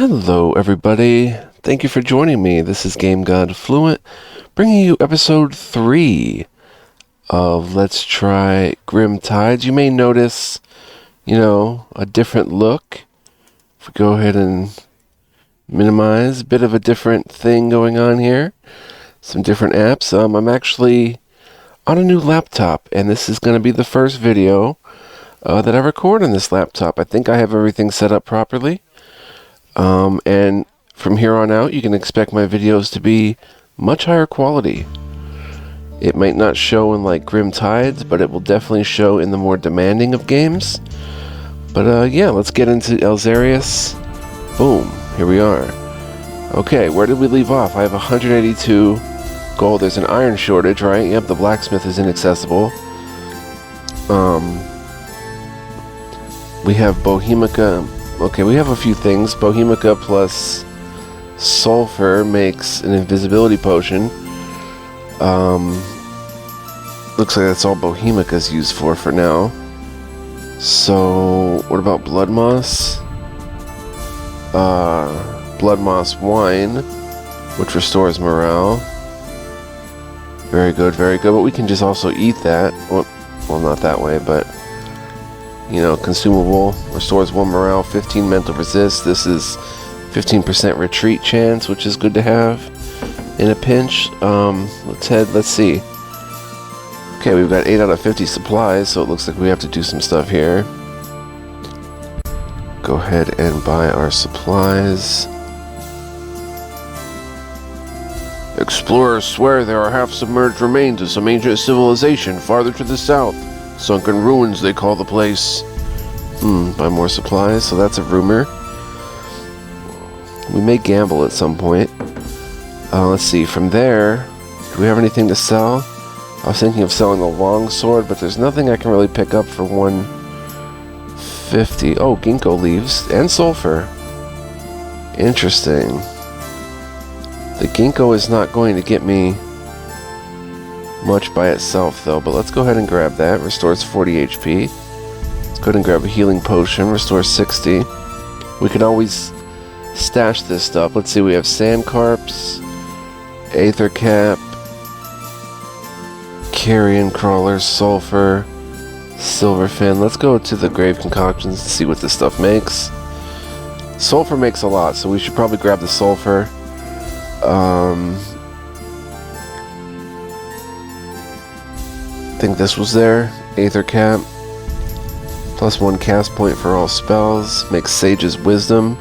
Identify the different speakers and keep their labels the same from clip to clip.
Speaker 1: Hello, everybody. Thank you for joining me. This is Game God Fluent, bringing you episode 3 of Let's Try Grim Tides. You may notice, a different look. If we go ahead and minimize, a bit of a different thing going on here. Some different apps. I'm actually on a new laptop, and this is going to be the first video that I record on this laptop. I think I have everything set up properly. And from here on out, you can expect my videos to be much higher quality. It might not show in like Grim Tides, but it will definitely show in the more demanding of games. But yeah, let's get into Elzarius. Boom, here we are. Okay, where did we leave off? I have 182 gold. There's an iron shortage, right? Yep, the blacksmith is inaccessible. We have Bohemica. Okay, we have a few things. Bohemica plus sulfur makes an invisibility potion. Looks like that's all Bohemica's used for now. So, what about blood moss? Blood moss wine, which restores morale. Very good, very good. But we can just also eat that. Well, not that way, but consumable, restores 1 morale, 15 mental resist. This is 15% retreat chance, which is good to have in a pinch. Let's see. Okay, we've got 8 out of 50 supplies, so it looks like we have to do some stuff here. Go ahead and buy our supplies. Explorers swear there are half-submerged remains of some ancient civilization farther to the south. Sunken ruins, they call the place. Buy more supplies, so that's a rumor. We may gamble at some point. Let's see, from there, do we have anything to sell? I was thinking of selling the longsword, but there's nothing I can really pick up for 150. Oh, ginkgo leaves and sulfur. Interesting. The ginkgo is not going to get me much by itself though, but let's go ahead and grab that. Restores 40 HP. Let's go ahead and grab a healing potion. Restores 60. We can always stash this stuff. Let's see, we have sand carps, aether cap, carrion crawlers, sulfur, silver fin. Let's go to the grave concoctions to see what this stuff makes. Sulfur makes a lot, so we should probably grab the sulfur. I think this was there. Aether cap. +1 cast point for all spells. Makes Sage's Wisdom,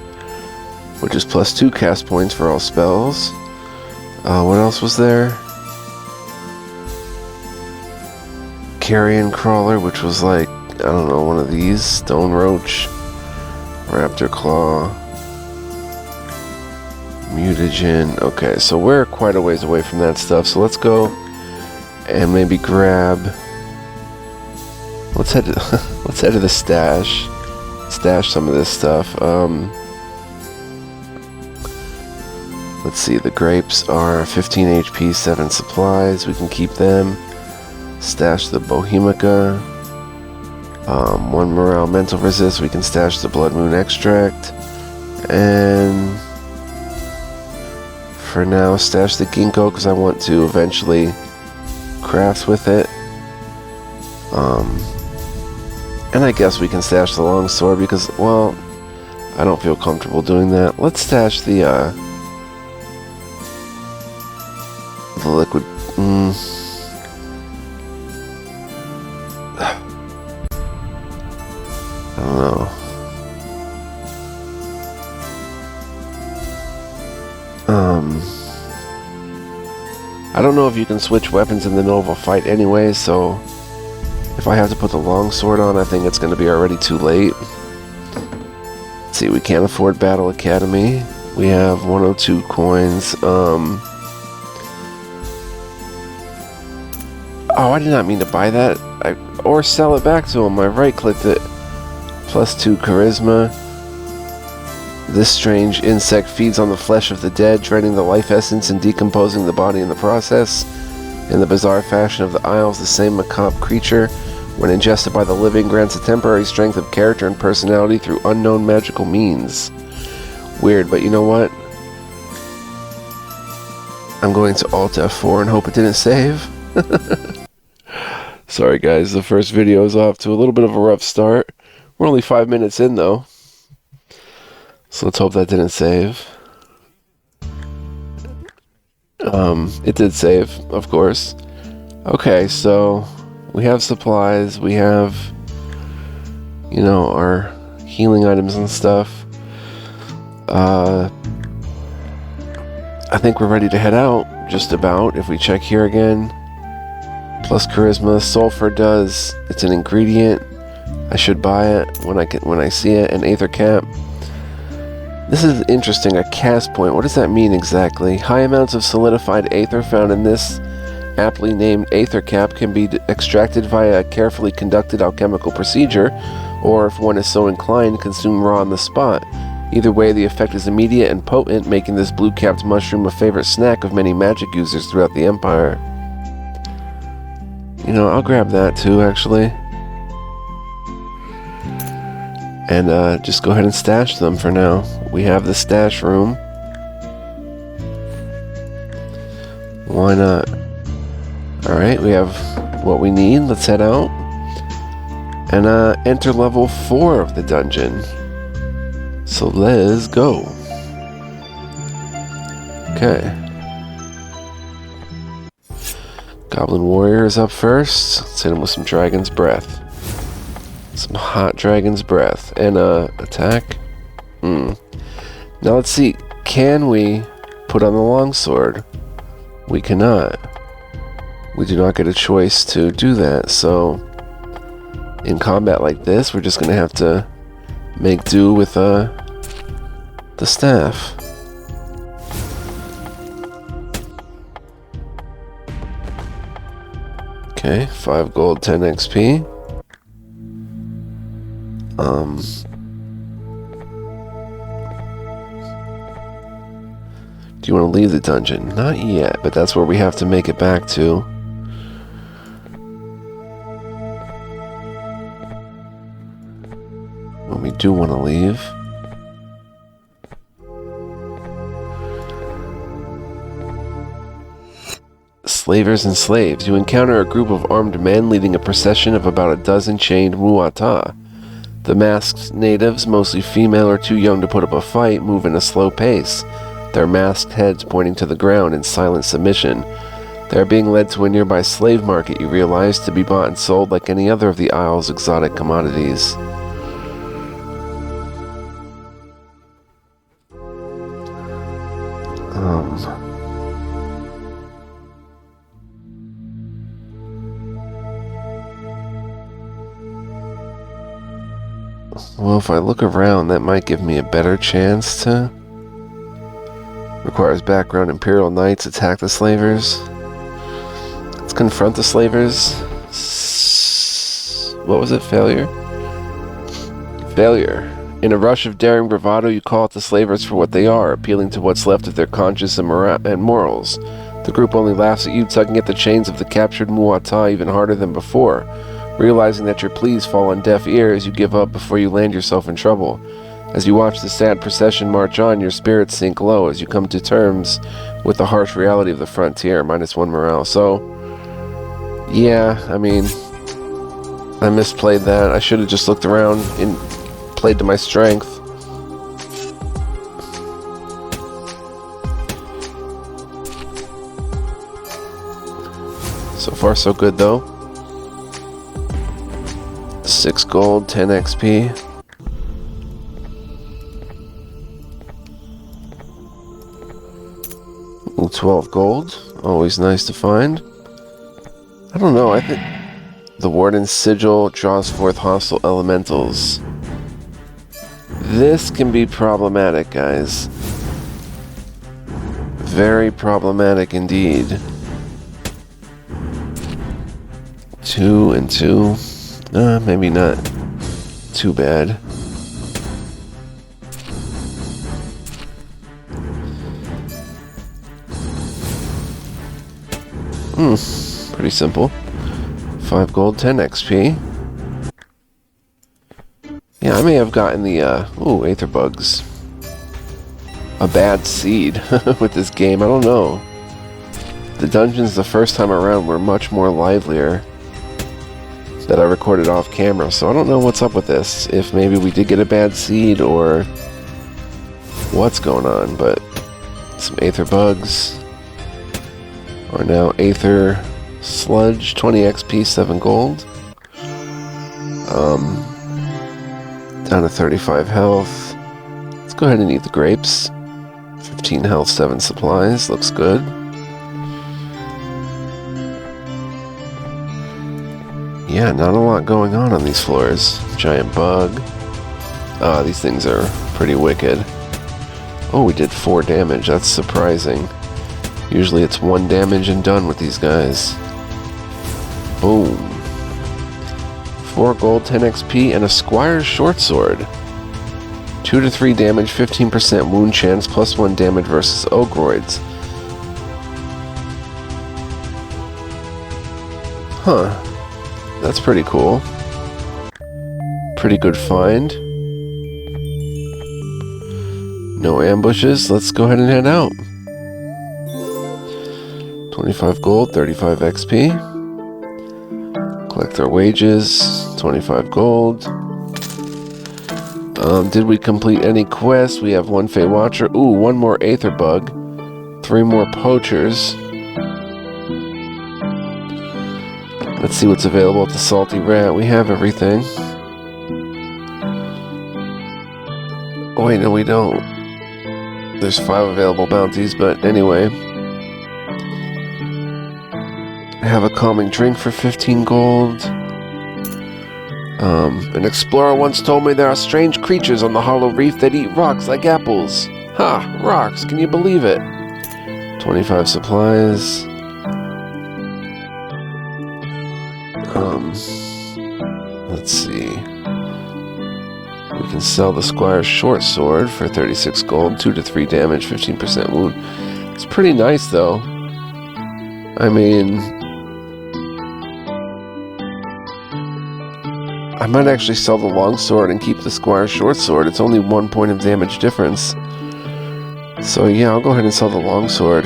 Speaker 1: which is +2 cast points for all spells. What else was there? Carrion Crawler, which was like, I don't know, one of these. Stone Roach. Raptor Claw. Mutagen. Okay, so we're quite a ways away from that stuff, so let's go and maybe grab. Let's head to the stash. Stash some of this stuff. Let's see. The grapes are 15 HP, 7 supplies. We can keep them. Stash the Bohemica. 1 morale, mental resist. We can stash the Blood Moon extract, and for now, stash the ginkgo because I want to eventually craft with it. And I guess we can stash the longsword because, well, I don't feel comfortable doing that. Let's stash the liquid. I don't know. I don't know if you can switch weapons in the middle of a fight anyway, so if I have to put the longsword on, I think it's going to be already too late. Let's see, we can't afford Battle Academy. We have 102 coins. Oh, I did not mean to buy that. Or sell it back to him. I right-clicked it. +2 charisma. This strange insect feeds on the flesh of the dead, draining the life essence and decomposing the body in the process. In the bizarre fashion of the Isles, the same macabre creature, when ingested by the living, grants a temporary strength of character and personality through unknown magical means. Weird, but you know what? I'm going to Alt F4 and hope it didn't save. Sorry guys, the first video is off to a little bit of a rough start. We're only 5 minutes in though. So let's hope that didn't save. It did save, of course. Okay, so we have supplies, we have, you know, our healing items and stuff. I think we're ready to head out, just about. If we check here again, plus charisma, sulfur does. It's an ingredient. I should buy it when I see it. An aether cap. This is interesting. A cast point. What does that mean exactly? High amounts of solidified aether found in this aptly named aether cap can be extracted via a carefully conducted alchemical procedure, or if one is so inclined, consumed raw on the spot. Either way, the effect is immediate and potent, making this blue-capped mushroom a favorite snack of many magic users throughout the Empire. You know, I'll grab that too, actually. And just go ahead and stash them for now. We have the stash room. Why not? Alright, we have what we need. Let's head out. And enter level 4 of the dungeon. So let's go. Okay. Goblin Warrior is up first. Let's hit him with some Dragon's Breath. Some hot Dragon's Breath. And attack. Now let's see. Can we put on the longsword? We cannot. We do not get a choice to do that. So in combat like this, we're just going to have to make do with the staff. Okay, 5 gold, 10 XP. Do you want to leave the dungeon? Not yet, but that's where we have to make it back to. When we do want to leave. Slavers and slaves. You encounter a group of armed men leading a procession of about a dozen chained muata. The masked natives, mostly female or too young to put up a fight, move in a slow pace, their masked heads pointing to the ground in silent submission. They are being led to a nearby slave market, you realize, to be bought and sold like any other of the Isle's exotic commodities. Well, if I look around, that might give me a better chance to... Requires background. Imperial Knights attack the slavers. Let's confront the slavers. What was it? Failure? Failure. In a rush of daring bravado, you call out the slavers for what they are, appealing to what's left of their conscience and morals. The group only laughs at you, tugging at the chains of the captured muata even harder than before. Realizing that your pleas fall on deaf ears, you give up before you land yourself in trouble. As you watch the sad procession march on, your spirits sink low as you come to terms with the harsh reality of the frontier, -1 morale. So, yeah, I mean, I misplayed that. I should have just looked around and played to my strength. So far, so good, though. 6 gold, 10 XP. Ooh, 12 gold. Always nice to find. I don't know, I think the Warden's Sigil draws forth hostile elementals. This can be problematic, guys. Very problematic indeed. 2 and 2. Maybe not too bad. Pretty simple. 5 gold, 10 XP. Yeah, I may have gotten the, ooh, Aether Bugs. a bad seed with this game. I don't know. The dungeons the first time around were much more livelier that I recorded off camera, so I don't know what's up with this. If maybe we did get a bad seed or what's going on, but some Aether Bugs are now Aether Sludge, 20 XP, 7 gold. Down to 35 health. Let's go ahead and eat the grapes. 15 health, 7 supplies. Looks good. Yeah, not a lot going on these floors. Giant bug. These things are pretty wicked. Oh, we did 4 damage. That's surprising. Usually it's 1 damage and done with these guys. Boom. 4 gold, 10 XP, and a Squire's Short Sword. 2 to 3 damage, 15% wound chance, plus 1 damage versus Ogroids. Huh. That's pretty cool. Pretty good find. No ambushes. Let's go ahead and head out. 25 gold, 35 XP. Collect our wages. 25 gold. Did we complete any quests? We have 1 Fey Watcher. Ooh, 1 more Aether Bug. 3 more Poachers. Let's see what's available at the Salty Rat. We have everything. Oh wait, no we don't. There's 5 available bounties, but anyway. I have a calming drink for 15 gold. An explorer once told me there are strange creatures on the hollow reef that eat rocks like apples. Ha! Rocks, can you believe it? 25 supplies. Let's see. We can sell the Squire's Short Sword for 36 gold, 2 to 3 damage, 15% wound. It's pretty nice though. I mean, I might actually sell the longsword and keep the Squire's Short Sword. It's only 1 point of damage difference. So yeah, I'll go ahead and sell the longsword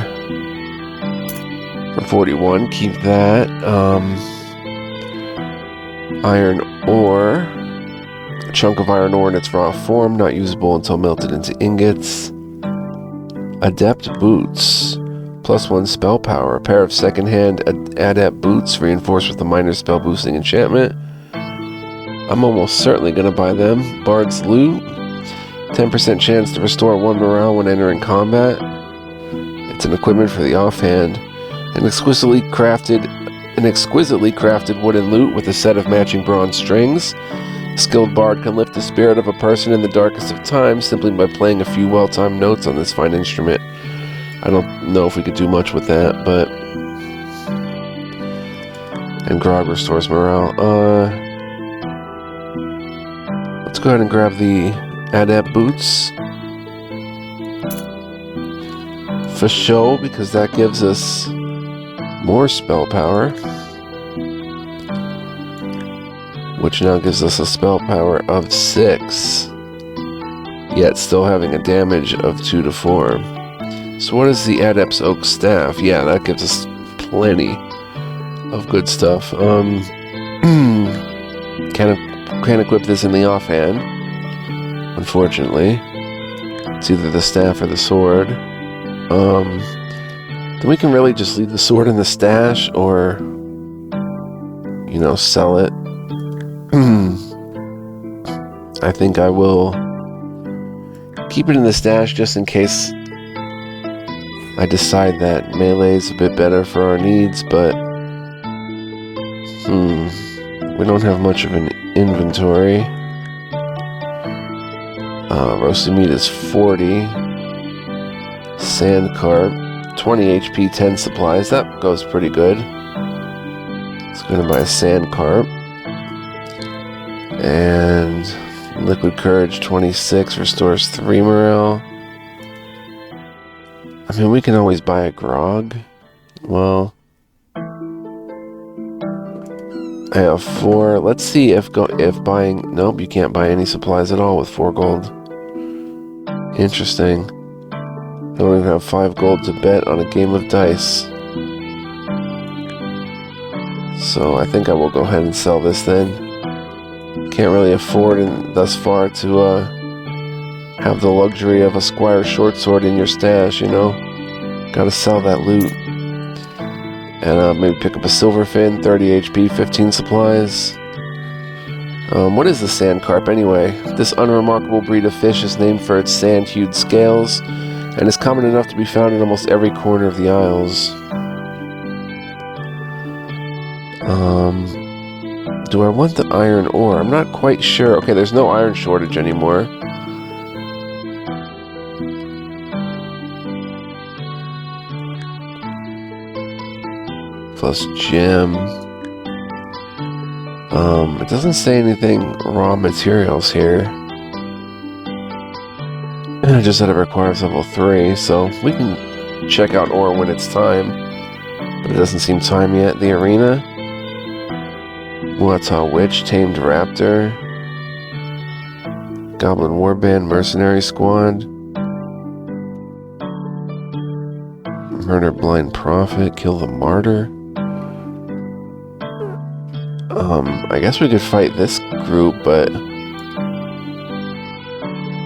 Speaker 1: for 41. Keep that. Iron ore. A chunk of iron ore in its raw form, not usable until melted into ingots. Adept boots. Plus 1 spell power. A pair of secondhand adept boots reinforced with a minor spell boosting enchantment. I'm almost certainly going to buy them. Bard's Loot. 10% chance to restore 1 morale when entering combat. It's an equipment for the offhand. An exquisitely crafted wooden lute with a set of matching bronze strings. A skilled bard can lift the spirit of a person in the darkest of times simply by playing a few well-timed notes on this fine instrument. I don't know if we could do much with that, but... And Grog restores morale. Let's go ahead and grab the Adept Boots. For show, because that gives us more spell power. Which now gives us a spell power of 6. Yet still having a damage of 2 to 4. So what is the Adept's Oak Staff? Yeah, that gives us plenty of good stuff. Can't equip this in the offhand, unfortunately. It's either the staff or the sword. Then we can really just leave the sword in the stash or, you know, sell it. I think I will keep it in the stash just in case I decide that melee is a bit better for our needs, but we don't have much of an inventory. Roasted meat is 40. Sand carp, 20 HP, 10 supplies. That goes pretty good. Let's go and buy a sand carp. And liquid courage, 26, restores 3 morale. I mean, we can always buy a grog. Well, I have 4. Let's see if buying... Nope, you can't buy any supplies at all with 4 gold. Interesting. I don't even have 5 gold to bet on a game of dice. So I think I will go ahead and sell this then. Can't really afford thus far to have the luxury of a squire short sword in your stash, you know? Gotta sell that loot. And maybe pick up a silver fin, 30 HP, 15 supplies. What is the sand carp anyway? This unremarkable breed of fish is named for its sand-hued scales and is common enough to be found in almost every corner of the Isles. Do I want the iron ore? I'm not quite sure. Okay, there's no iron shortage anymore. Plus gem. It doesn't say anything raw materials here. And it just said it requires level 3, so we can check out ore when it's time. But it doesn't seem time yet. The arena. Muata Witch, Tamed Raptor. Goblin Warband, Mercenary Squad. Murder Blind Prophet, Kill the Martyr. I guess we could fight this group, but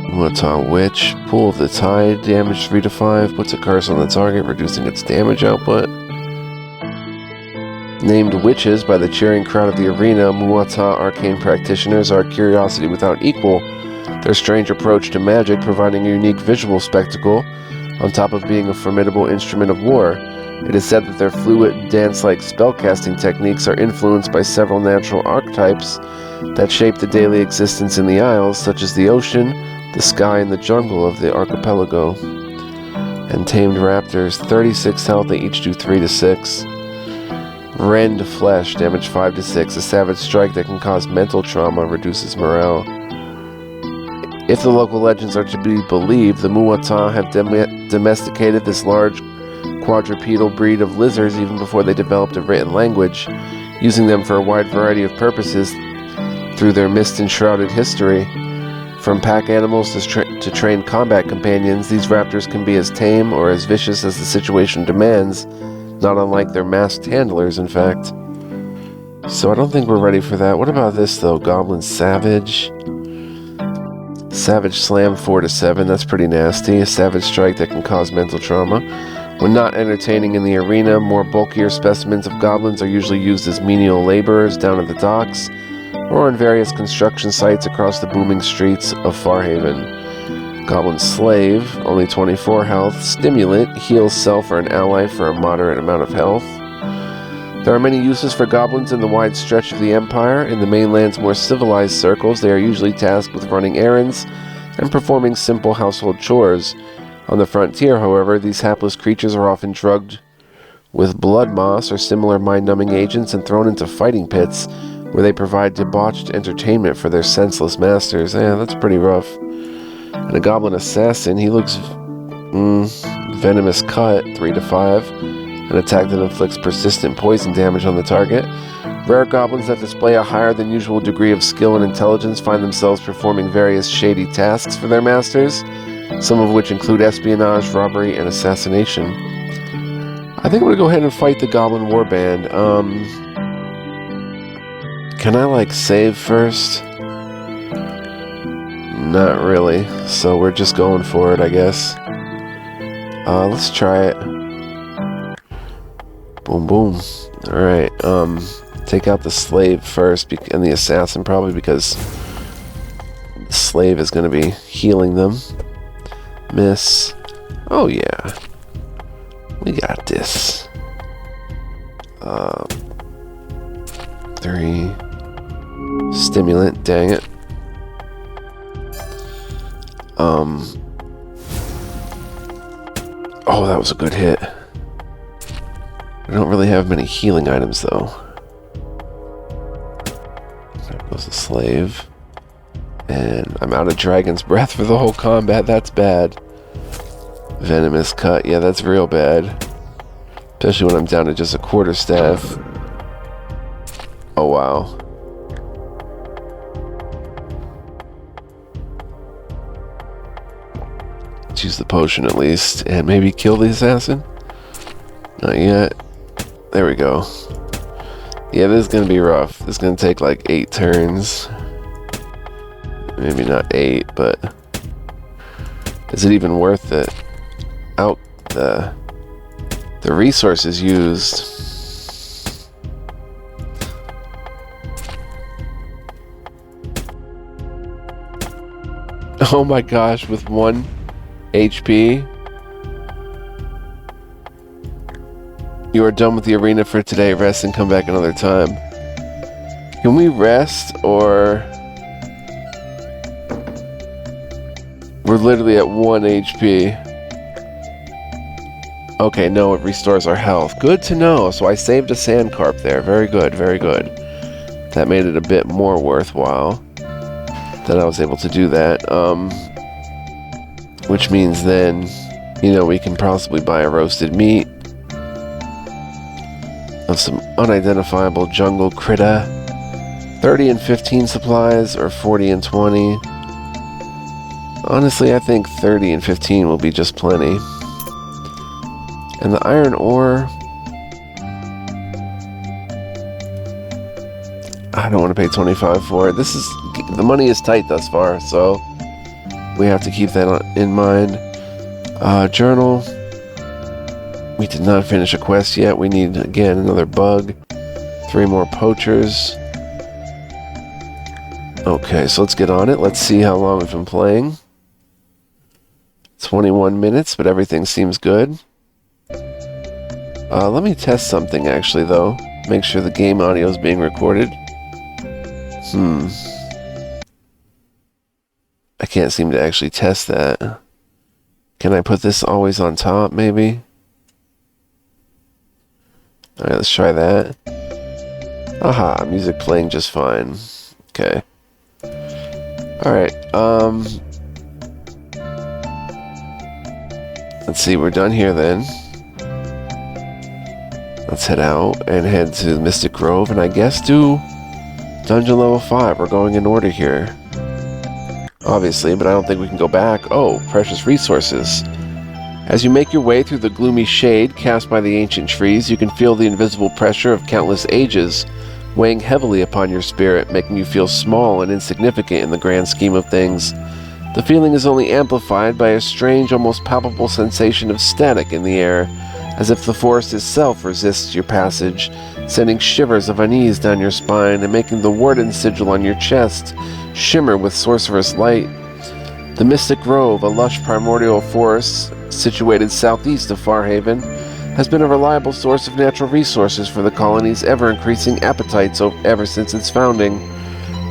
Speaker 1: Muata Witch, Pool of the Tide, damage 3 to 5, puts a curse on the target, reducing its damage output. Named witches by the cheering crowd of the arena, Muata arcane practitioners are a curiosity without equal. Their strange approach to magic providing a unique visual spectacle, on top of being a formidable instrument of war. It is said that their fluid, dance-like spellcasting techniques are influenced by several natural archetypes that shape the daily existence in the Isles, such as the ocean, the sky, and the jungle of the archipelago. And tamed raptors, 36 health, they each do 3 to 6. Rend flesh, damage 5 to 6. A savage strike that can cause mental trauma, reduces morale. If the local legends are to be believed, the Muata have domesticated this large quadrupedal breed of lizards even before they developed a written language, using them for a wide variety of purposes through their mist-enshrouded history. From pack animals to trained combat companions, these raptors can be as tame or as vicious as the situation demands, not unlike their masked handlers, in fact. So I don't think we're ready for that. What about this, though? Goblin Savage. Savage Slam 4 to 7, that's pretty nasty. A Savage Strike that can cause mental trauma. When not entertaining in the arena, more bulkier specimens of goblins are usually used as menial laborers down at the docks, or on various construction sites across the booming streets of Farhaven. Goblin Slave, only 24 health. Stimulant, heals self or an ally for a moderate amount of health. There are many uses for goblins in the wide stretch of the Empire. In the mainland's more civilized circles, they are usually tasked with running errands and performing simple household chores. On the frontier, however, these hapless creatures are often drugged with blood moss or similar mind-numbing agents and thrown into fighting pits, where they provide debauched entertainment for their senseless masters. Yeah, that's pretty rough. And a goblin assassin, he looks venomous cut, 3 to 5. An attack that inflicts persistent poison damage on the target. Rare goblins that display a higher than usual degree of skill and intelligence find themselves performing various shady tasks for their masters, some of which include espionage, robbery, and assassination. I think I'm going to go ahead and fight the Goblin Warband. Can I, save first? Not really, so we're just going for it, I guess. Let's try it. Boom, boom. Alright, take out the slave first, and the assassin probably, because the slave is going to be healing them. Miss. Oh, yeah. We got this. 3. Stimulant, dang it. Oh, that was a good hit. I don't really have many healing items, though. There goes the slave. And I'm out of Dragon's Breath for the whole combat. That's bad. Venomous Cut. Yeah, that's real bad. Especially when I'm down to just a quarterstaff. Oh, wow. Let's use the potion at least. And maybe kill the assassin? Not yet. There we go. Yeah, this is going to be rough. This is going to take like 8 turns. Maybe not 8, but... is it even worth it? Out the resources used. Oh my gosh, with 1 HP. You are done with the arena for today. Rest and come back another time. Can we rest, or... we're literally at 1 HP. Okay, no, it restores our health. Good to know. So I saved a sand carp there. Very good, very good. That made it a bit more worthwhile that I was able to do that. Which means then, you know, we can possibly buy a roasted meat of some unidentifiable jungle critter. 30 and 15 supplies, or 40 and 20. Honestly, I think 30 and 15 will be just plenty. And the iron ore... I don't want to pay 25 for it. The money is tight thus far, so we have to keep that in mind. Journal. We did not finish a quest yet. We need, again, another bug. 3 more poachers. Okay, so let's get on it. Let's see how long we've been playing. 21 minutes, but everything seems good. Let me test something, actually, though. Make sure the game audio is being recorded. I can't seem to actually test that. Can I put this always on top, maybe? Alright, let's try that. Aha, music playing just fine. Okay. Alright, let's see, we're done here then. Let's head out and head to Mystic Grove and I guess do dungeon level 5. We're going in order here. Obviously, but I don't think we can go back. Oh, precious resources. As you make your way through the gloomy shade cast by the ancient trees, you can feel the invisible pressure of countless ages weighing heavily upon your spirit, making you feel small and insignificant in the grand scheme of things. The feeling is only amplified by a strange, almost palpable sensation of static in the air, as if the forest itself resists your passage, sending shivers of unease down your spine and making the warden sigil on your chest shimmer with sorcerous light. The Mystic Grove, a lush primordial forest situated southeast of Farhaven, has been a reliable source of natural resources for the colony's ever-increasing appetites ever since its founding.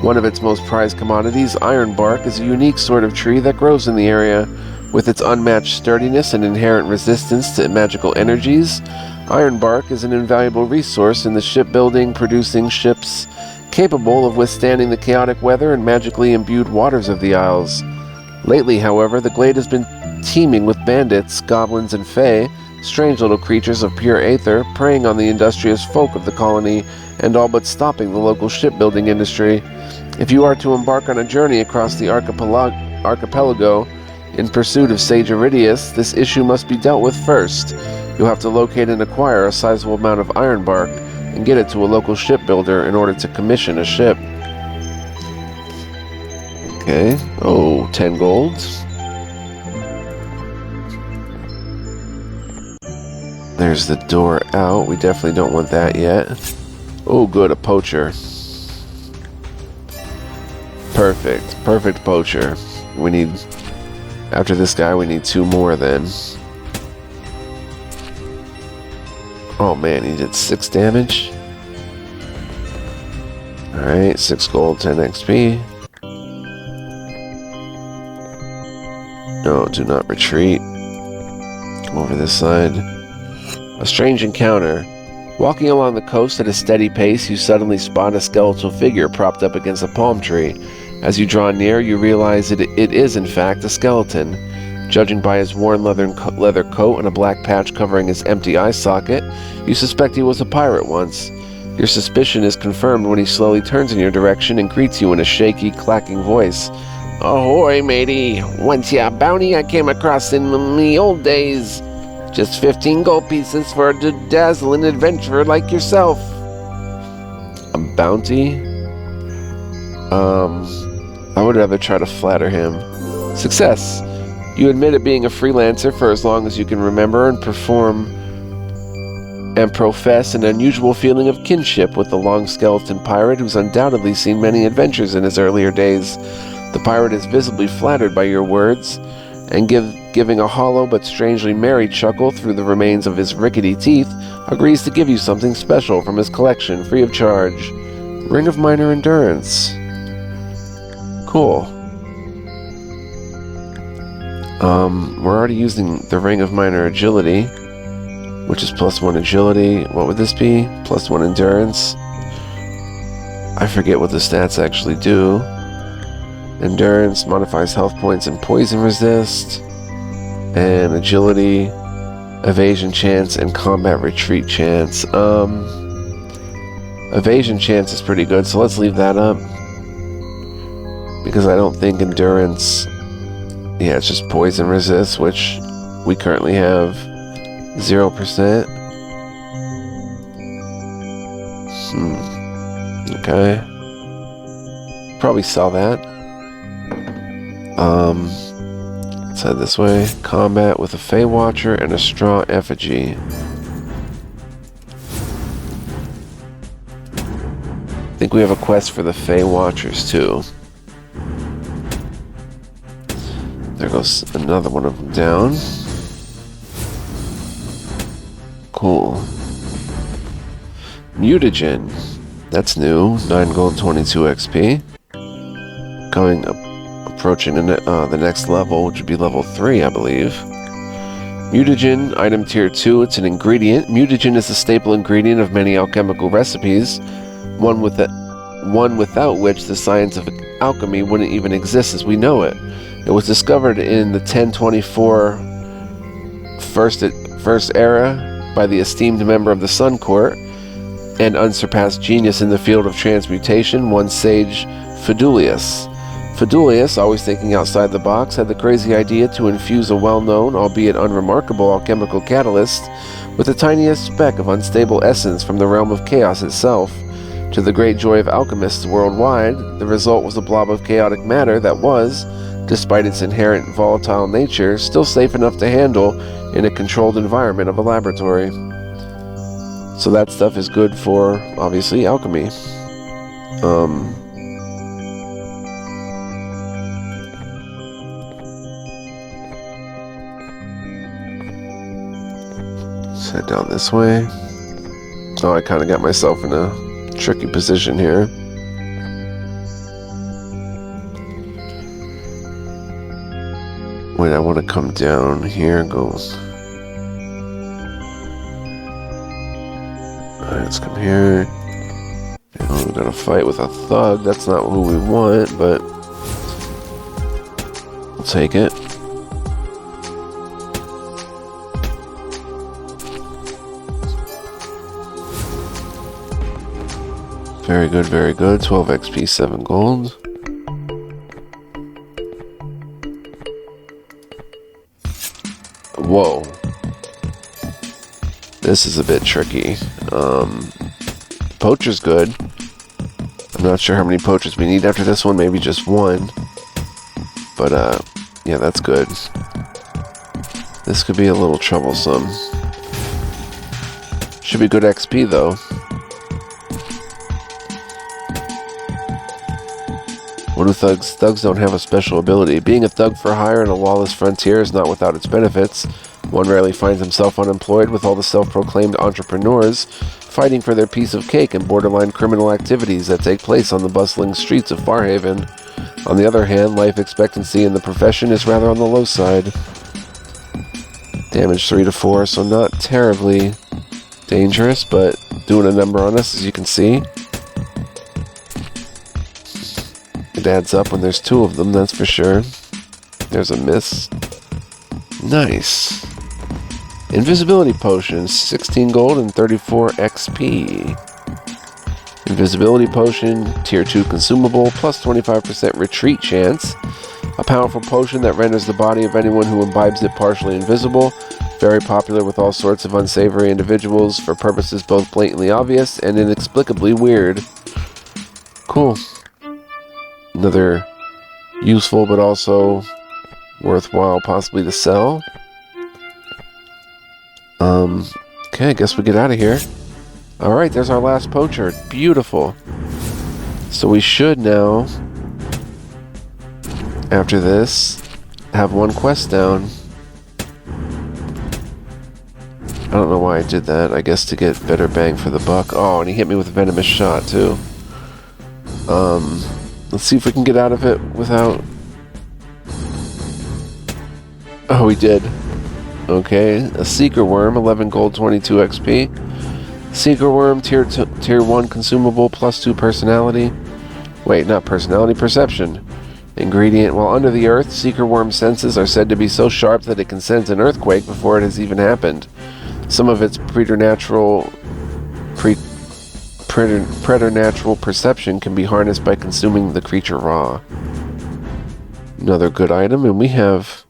Speaker 1: One of its most prized commodities, ironbark, is a unique sort of tree that grows in the area. With its unmatched sturdiness and inherent resistance to magical energies, ironbark is an invaluable resource in the shipbuilding, producing ships capable of withstanding the chaotic weather and magically imbued waters of the Isles. Lately, however, the glade has been teeming with bandits, goblins, and fae, strange little creatures of pure aether, preying on the industrious folk of the colony and all but stopping the local shipbuilding industry. If you are to embark on a journey across the archipelago in pursuit of Sage Iridius, this issue must be dealt with first. You'll have to locate and acquire a sizable amount of ironbark and get it to a local shipbuilder in order to commission a ship. Okay. Oh, 10 gold. There's the door out. We definitely don't want that yet. Oh, good, a poacher. Perfect. Perfect poacher. We need... after this guy, we need 2 more then. Oh man, he did 6 damage. Alright, 6 gold, 10 XP. No, do not retreat. Come over this side. A strange encounter. Walking along the coast at a steady pace, you suddenly spot a skeletal figure propped up against a palm tree. As you draw near, you realize it is in fact a skeleton. Judging by his worn leather coat and a black patch covering his empty eye socket, you suspect he was a pirate once. Your suspicion is confirmed when he slowly turns in your direction and greets you in a shaky, clacking voice. Ahoy, matey. Once a bounty I came across in the old days. Just 15 gold pieces for a dazzling adventurer like yourself. A bounty? I would rather try to flatter him. Success. You admit it being a freelancer for as long as you can remember and perform and profess an unusual feeling of kinship with the long-skeleton pirate who's undoubtedly seen many adventures in his earlier days. The pirate is visibly flattered by your words and giving a hollow but strangely merry chuckle through the remains of his rickety teeth, agrees to give you something special from his collection free of charge. Ring of Minor Endurance. Cool. We're already using the Ring of Minor Agility, which is +1 agility. What would this be? +1 endurance. I forget what the stats actually do. Endurance modifies health points and poison resist. And agility, evasion chance, and combat retreat chance. Evasion chance is pretty good, so let's leave that up. Because I don't think endurance... Yeah, it's just poison resist, which we currently have 0%. Okay. Probably sell that. Let's head this way. Combat with a Fey Watcher and a Straw Effigy. I think we have a quest for the Fey Watchers too. There goes another one of them down. Cool. Mutagen. That's new. 9 gold, 22 XP. Approaching the next level, which would be level 3, I believe. Mutagen, item tier 2. It's an ingredient. Mutagen is a staple ingredient of many alchemical recipes. One without which the science of alchemy wouldn't even exist as we know it. It was discovered in the 1024 first era by the esteemed member of the Sun Court and unsurpassed genius in the field of transmutation, one sage Fidulius. Fidulius, always thinking outside the box, had the crazy idea to infuse a well-known, albeit unremarkable, alchemical catalyst with the tiniest speck of unstable essence from the realm of chaos itself. To the great joy of alchemists worldwide, the result was a blob of chaotic matter that was, despite its inherent volatile nature, still safe enough to handle in a controlled environment of a laboratory. So that stuff is good for, obviously, alchemy. Let's head down this way. Oh, I kind of got myself in a tricky position here. Wait, I want to come down here and go... Alright, let's come here. And we're gonna fight with a thug. That's not who we want, but... We'll take it. Very good, very good. 12 XP, 7 gold. Whoa. This is a bit tricky. Poacher's good. I'm not sure how many poachers we need after this one. Maybe just one. But, yeah, that's good. This could be a little troublesome. Should be good XP, though. What do thugs? Thugs don't have a special ability. Being a thug for hire in a lawless frontier is not without its benefits. One rarely finds himself unemployed with all the self-proclaimed entrepreneurs fighting for their piece of cake and borderline criminal activities that take place on the bustling streets of Farhaven. On the other hand, life expectancy in the profession is rather on the low side. Damage 3 to 4, so not terribly dangerous, but doing a number on us, as you can see. It adds up when there's 2 of them, that's for sure. There's a miss. Nice. Invisibility potions, 16 gold and 34 XP. Invisibility potion, tier 2 consumable, plus 25% retreat chance. A powerful potion that renders the body of anyone who imbibes it partially invisible. Very popular with all sorts of unsavory individuals for purposes both blatantly obvious and inexplicably weird. Cool. Another useful but also worthwhile possibly to sell. Okay, I guess we get out of here. Alright, there's our last poacher. Beautiful. So we should now, after this, have one quest down. I don't know why I did that. I guess to get better bang for the buck. Oh, and he hit me with a venomous shot too. Let's see if we can get out of it without... Oh, we did. Okay, a Seeker Worm, 11 gold, 22 XP. Seeker Worm, tier 1 consumable, plus 2 personality. Wait, not personality, perception. Ingredient, while under the earth, Seeker Worm senses are said to be so sharp that it can sense an earthquake before it has even happened. Some of its preternatural perception can be harnessed by consuming the creature raw. Another good item, and we have...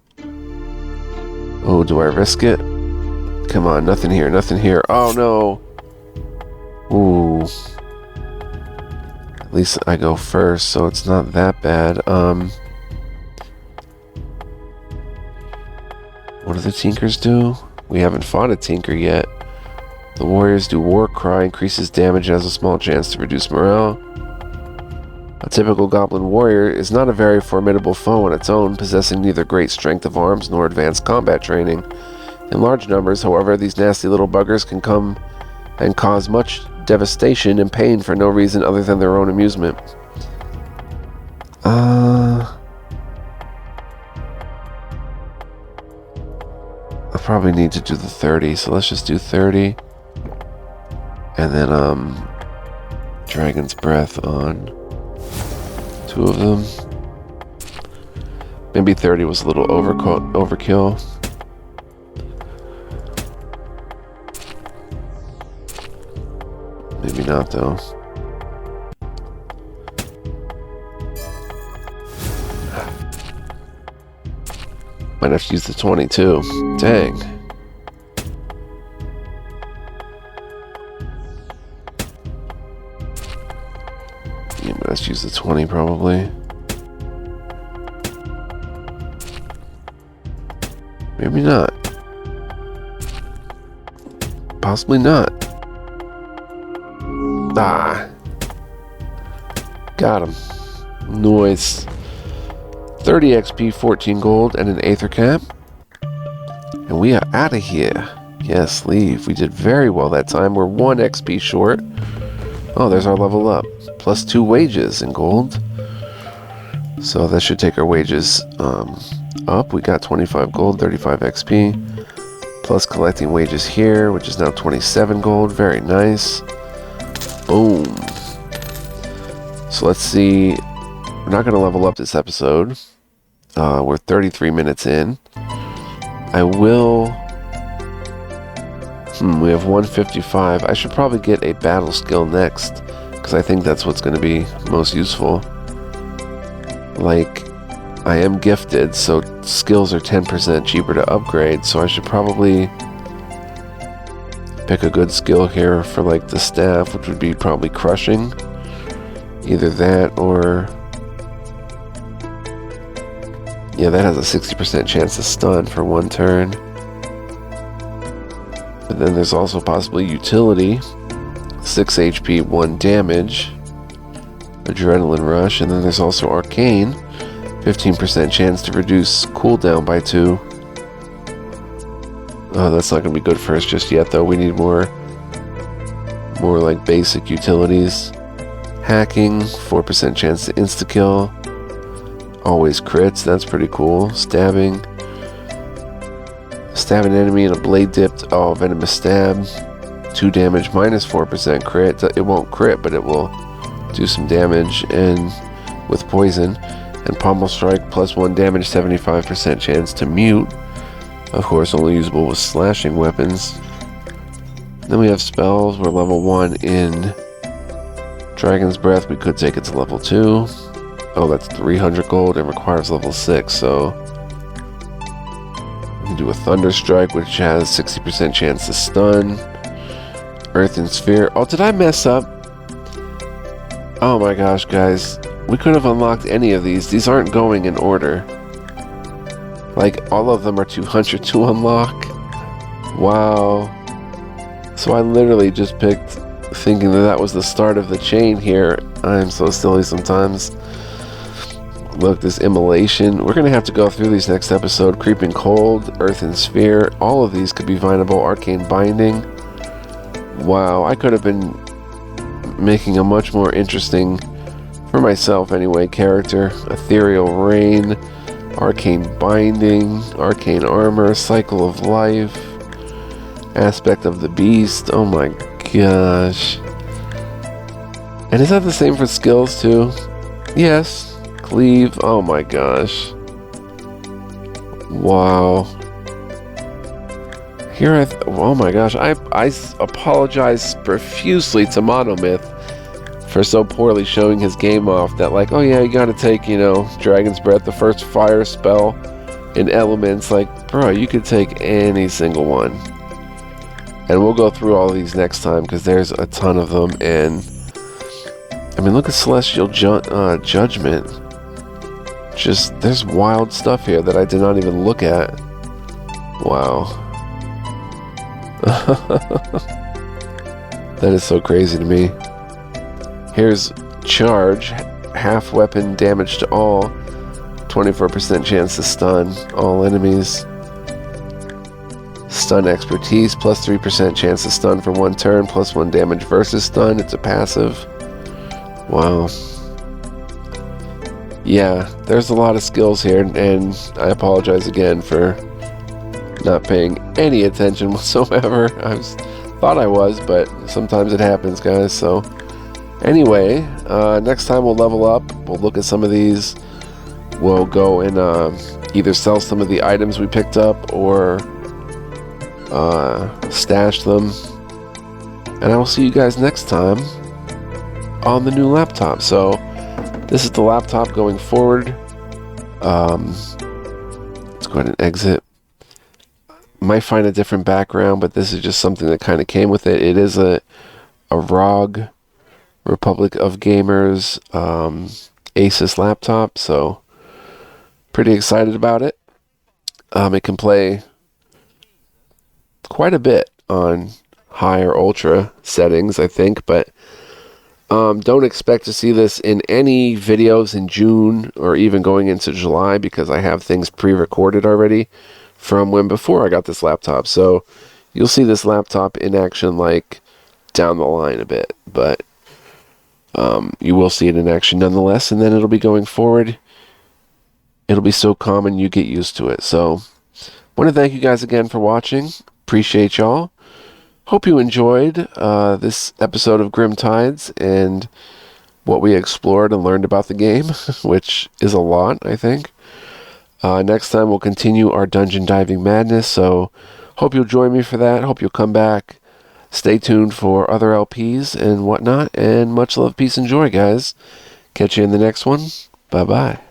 Speaker 1: Oh, do I risk it? Come on, nothing here, nothing here. Oh, no! Ooh. At least I go first, so it's not that bad. What do the Tinkers do? We haven't fought a Tinker yet. The warriors do War Cry, increases damage and has a small chance to reduce morale. A typical goblin warrior is not a very formidable foe on its own, possessing neither great strength of arms nor advanced combat training. In large numbers, however, these nasty little buggers can come and cause much devastation and pain for no reason other than their own amusement. I probably need to do the 30, so let's just do 30. And then, Dragon's Breath on 2 of them. Maybe 30 was a little overkill. Maybe not, though. Might have to use the 22. Dang. Yeah, let's use the 20 probably. Maybe not. Possibly not. Ah. Got him. Nice. 30 XP, 14 gold, and an Aether Cap. And we are out of here. Yes, leave. We did very well that time. We're 1 XP short. Oh, there's our level up. Plus 2 wages in gold. So that should take our wages up. We got 25 gold, 35 XP. Plus collecting wages here, which is now 27 gold. Very nice. Boom. So let's see. We're not going to level up this episode. We're 33 minutes in. I will... we have 155. I should probably get a battle skill next, because I think that's what's going to be most useful. Like, I am gifted, so skills are 10% cheaper to upgrade, so I should probably pick a good skill here for, like, the staff, which would be probably crushing. Either that or... yeah, that has a 60% chance to stun for 1 turn. But then there's also possibly utility. 6 HP, 1 damage. Adrenaline Rush. And then there's also Arcane. 15% chance to reduce cooldown by 2. Oh, that's not going to be good for us just yet, though. We need more like basic utilities. Hacking, 4% chance to insta-kill. Always crits, that's pretty cool. Stabbing. Stab an enemy in a blade dipped. Oh, venomous stab. 2 damage, minus 4% crit. It won't crit, but it will do some damage. And with poison. And pommel strike, plus 1 damage, 75% chance to mute. Of course, only usable with slashing weapons. Then we have spells. We're level 1 in Dragon's Breath. We could take it to level 2. Oh, that's 300 gold and requires level 6, so... we can do a Thunder Strike, which has 60% chance to stun. Earth and Sphere. Oh, did I mess up? Oh my gosh, guys. We could have unlocked any of these. These aren't going in order. Like, all of them are 200 to unlock. Wow. So I literally just picked, thinking that that was the start of the chain here. I'm so silly sometimes. Look, this Immolation. We're going to have to go through these next episode. Creeping Cold, Earth and Sphere. All of these could be viable. Arcane Binding. Wow, I could have been making a much more interesting, for myself anyway, character. Ethereal Rain, Arcane Binding, Arcane Armor, Cycle of Life, Aspect of the Beast. Oh my gosh. And is that the same for skills too? Yes. Cleave. Oh my gosh. Wow. Here oh my gosh, I apologize profusely to Monomyth for so poorly showing his game off that, like, oh yeah, you gotta take, you know, Dragon's Breath, the first fire spell in Elements. Like, bro, you could take any single one. And we'll go through all of these next time, because there's a ton of them. And, I mean, look at Celestial Judgment. Just, there's wild stuff here that I did not even look at. Wow. That is so crazy to me. Here's Charge, half weapon damage to all, 24% chance to stun all enemies. Stun Expertise, plus 3% chance to stun for 1 turn, plus 1 damage versus stun. It's a passive. Wow. Yeah, there's a lot of skills here, and I apologize again for not paying any attention whatsoever. Thought I was, but sometimes it happens, guys. So anyway, next time we'll level up. We'll look at some of these. We'll go and either sell some of the items we picked up or stash them. And I will see you guys next time on the new laptop. So this is the laptop going forward. Let's go ahead and exit. Might find a different background, but this is just something that kind of came with it. It is a ROG, Republic of Gamers, Asus laptop, so pretty excited about it. It can play quite a bit on high or ultra settings, I think, but don't expect to see this in any videos in June or even going into July, because I have things pre-recorded already from when before I got this laptop. So you'll see this laptop in action like down the line a bit, but you will see it in action nonetheless, and then it'll be going forward. It'll be so common you get used to it. So I want to thank you guys again for watching. Appreciate y'all. Hope you enjoyed this episode of Grim Tides and what we explored and learned about the game, which is a lot, I think. Next time we'll continue our dungeon diving madness, so hope you'll join me for that. Hope you'll come back. Stay tuned for other LPs and whatnot, and much love, peace, and joy, guys. Catch you in the next one. Bye-bye.